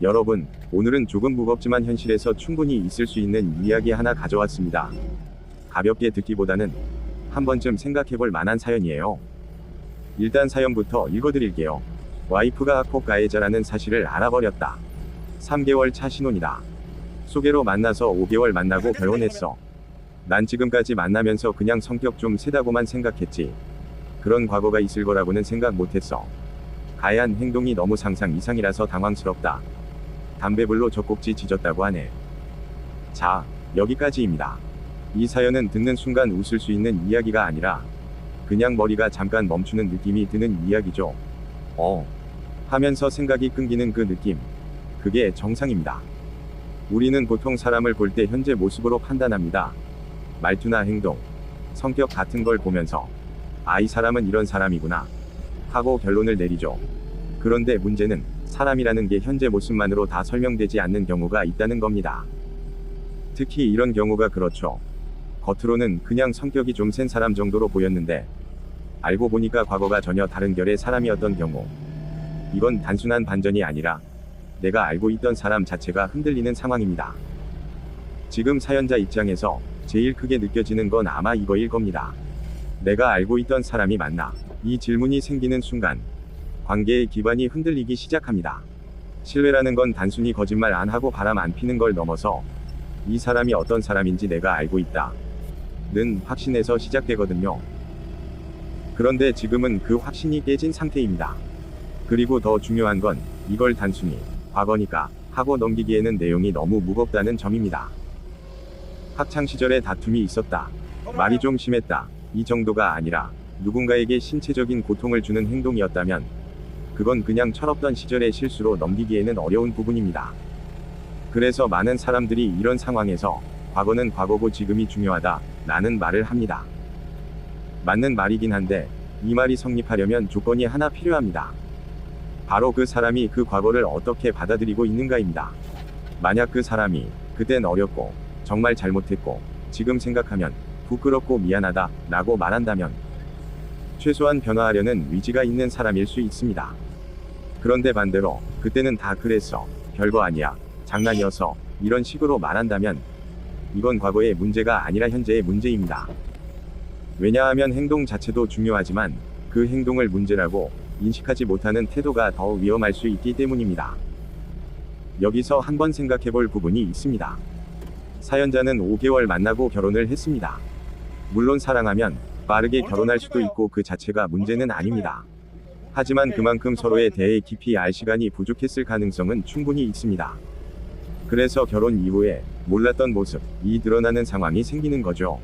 여러분, 오늘은 조금 무겁지만 현실에서 충분히 있을 수 있는 이야기 하나 가져왔습니다. 가볍게 듣기보다는 한 번쯤 생각해볼 만한 사연이에요. 일단 사연부터 읽어드릴게요. 와이프가 학폭 가해자라는 사실을 알아버렸다. 3개월 차 신혼이다. 소개로 만나서 5개월 만나고 결혼했어. 난 지금까지 만나면서 그냥 성격 좀 세다고만 생각했지. 그런 과거가 있을 거라고는 생각 못했어. 가해한 행동이 너무 상상 이상이라서 당황스럽다. 담배불로 젖꼭지 찢었다고 하네. 자, 여기까지입니다. 이 사연은 듣는 순간 웃을 수 있는 이야기가 아니라 그냥 머리가 잠깐 멈추는 느낌이 드는 이야기죠. 하면서 생각이 끊기는 그 느낌. 그게 정상입니다. 우리는 보통 사람을 볼 때 현재 모습으로 판단합니다. 말투나 행동, 성격 같은 걸 보면서 이 사람은 이런 사람이구나 하고 결론을 내리죠. 그런데 문제는 사람이라는 게 현재 모습만으로 다 설명되지 않는 경우가 있다는 겁니다. 특히 이런 경우가 그렇죠. 겉으로는 그냥 성격이 좀 센 사람 정도로 보였는데 알고 보니까 과거가 전혀 다른 결의 사람이었던 경우. 이건 단순한 반전이 아니라 내가 알고 있던 사람 자체가 흔들리는 상황입니다. 지금 사연자 입장에서 제일 크게 느껴지는 건 아마 이거일 겁니다. 내가 알고 있던 사람이 맞나? 이 질문이 생기는 순간 관계의 기반이 흔들리기 시작합니다. 신뢰라는 건 단순히 거짓말 안 하고 바람 안 피는 걸 넘어서 이 사람이 어떤 사람인지 내가 알고 있다 는 확신에서 시작되거든요. 그런데 지금은 그 확신이 깨진 상태입니다. 그리고 더 중요한 건 이걸 단순히 과거니까 하고 넘기기에는 내용이 너무 무겁다는 점입니다. 학창시절에 다툼이 있었다. 말이 좀 심했다. 이 정도가 아니라 누군가에게 신체적인 고통을 주는 행동이었다면 그건 그냥 철없던 시절의 실수로 넘기기에는 어려운 부분입니다. 그래서 많은 사람들이 이런 상황에서 과거는 과거고 지금이 중요하다 라는 말을 합니다. 맞는 말이긴 한데 이 말이 성립하려면 조건이 하나 필요합니다. 바로 그 사람이 그 과거를 어떻게 받아들이고 있는가입니다. 만약 그 사람이 그땐 어렸고 정말 잘못했고 지금 생각하면 부끄럽고 미안하다 라고 말한다면 최소한 변화하려는 의지가 있는 사람일 수 있습니다. 그런데 반대로 그때는 다 그랬어, 별거 아니야, 장난이어서 이런 식으로 말한다면 이건 과거의 문제가 아니라 현재의 문제입니다. 왜냐하면 행동 자체도 중요하지만 그 행동을 문제라고 인식하지 못하는 태도가 더 위험할 수 있기 때문입니다. 여기서 한번 생각해볼 부분이 있습니다. 사연자는 5개월 만나고 결혼을 했습니다. 물론 사랑하면 빠르게 결혼할 수도 있고 그 자체가 문제는 아닙니다. 하지만 그만큼 서로에 대해 깊이 알 시간이 부족했을 가능성은 충분히 있습니다. 그래서 결혼 이후에 몰랐던 모습이 드러나는 상황이 생기는 거죠.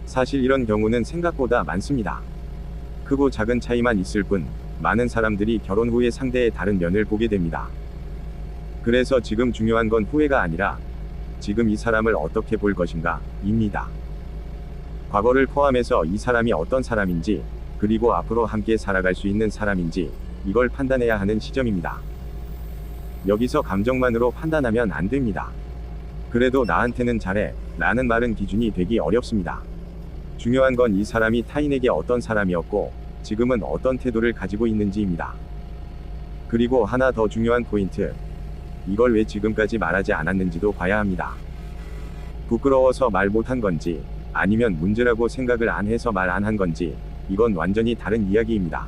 사실 이런 경우는 생각보다 많습니다. 크고 작은 차이만 있을 뿐 많은 사람들이 결혼 후에 상대의 다른 면을 보게 됩니다. 그래서 지금 중요한 건 후회가 아니라 지금 이 사람을 어떻게 볼 것인가 입니다. 과거를 포함해서 이 사람이 어떤 사람인지 그리고 앞으로 함께 살아갈 수 있는 사람인지 이걸 판단해야 하는 시점입니다. 여기서 감정만으로 판단하면 안 됩니다. 그래도 나한테는 잘해 라는 말은 기준이 되기 어렵습니다. 중요한 건 이 사람이 타인에게 어떤 사람이었고 지금은 어떤 태도를 가지고 있는지입니다. 그리고 하나 더 중요한 포인트. 이걸 왜 지금까지 말하지 않았는지도 봐야 합니다. 부끄러워서 말 못한 건지 아니면 문제라고 생각을 안 해서 말 안 한 건지 이건 완전히 다른 이야기입니다.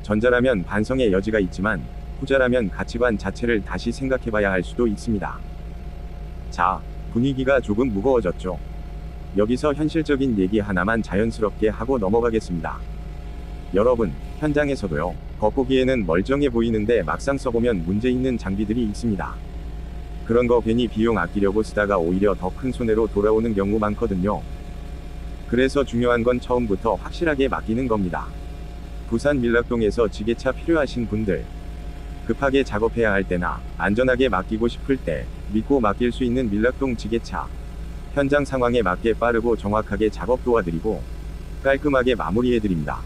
전자라면 반성의 여지가 있지만 후자라면 가치관 자체를 다시 생각해봐야 할 수도 있습니다. 자, 분위기가 조금 무거워졌죠. 여기서 현실적인 얘기 하나만 자연스럽게 하고 넘어가겠습니다. 여러분, 현장에서도요, 겉보기에는 멀쩡해 보이는데 막상 써보면 문제 있는 장비들이 있습니다. 그런 거 괜히 비용 아끼려고 쓰다가 오히려 더 큰 손해로 돌아오는 경우 많거든요. 그래서 중요한 건 처음부터 확실하게 맡기는 겁니다. 부산 밀락동에서 지게차 필요하신 분들, 급하게 작업해야 할 때나 안전하게 맡기고 싶을 때 믿고 맡길 수 있는 밀락동 지게차. 현장 상황에 맞게 빠르고 정확하게 작업 도와드리고 깔끔하게 마무리해드립니다.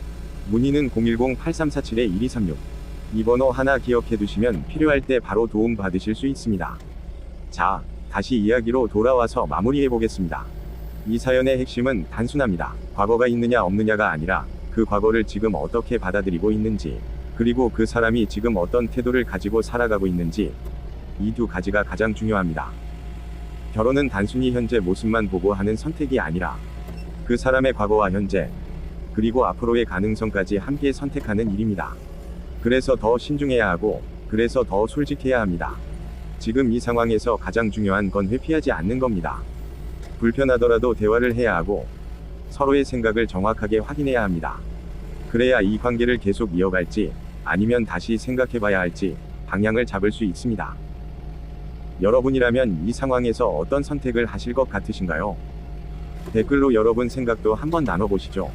문의는 010-8347-1236. 이 번호 하나 기억해두시면 필요할 때 바로 도움 받으실 수 있습니다. 자, 다시 이야기로 돌아와서 마무리해보겠습니다. 이 사연의 핵심은 단순합니다. 과거가 있느냐 없느냐가 아니라 그 과거를 지금 어떻게 받아들이고 있는지, 그리고 그 사람이 지금 어떤 태도를 가지고 살아가고 있는지, 이 두 가지가 가장 중요합니다. 결혼은 단순히 현재 모습만 보고 하는 선택이 아니라 그 사람의 과거와 현재, 그리고 앞으로의 가능성까지 함께 선택하는 일입니다. 그래서 더 신중해야 하고, 그래서 더 솔직해야 합니다. 지금 이 상황에서 가장 중요한 건 회피하지 않는 겁니다. 불편하더라도 대화를 해야 하고, 서로의 생각을 정확하게 확인해야 합니다. 그래야 이 관계를 계속 이어갈지, 아니면 다시 생각해봐야 할지, 방향을 잡을 수 있습니다. 여러분이라면 이 상황에서 어떤 선택을 하실 것 같으신가요? 댓글로 여러분 생각도 한번 나눠보시죠.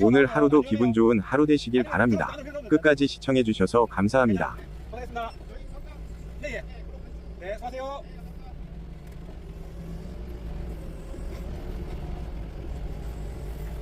오늘 하루도 기분 좋은 하루 되시길 바랍니다. 끝까지 시청해주셔서 감사합니다. 고생했습니다. 네, 예. 네, 수고하세요.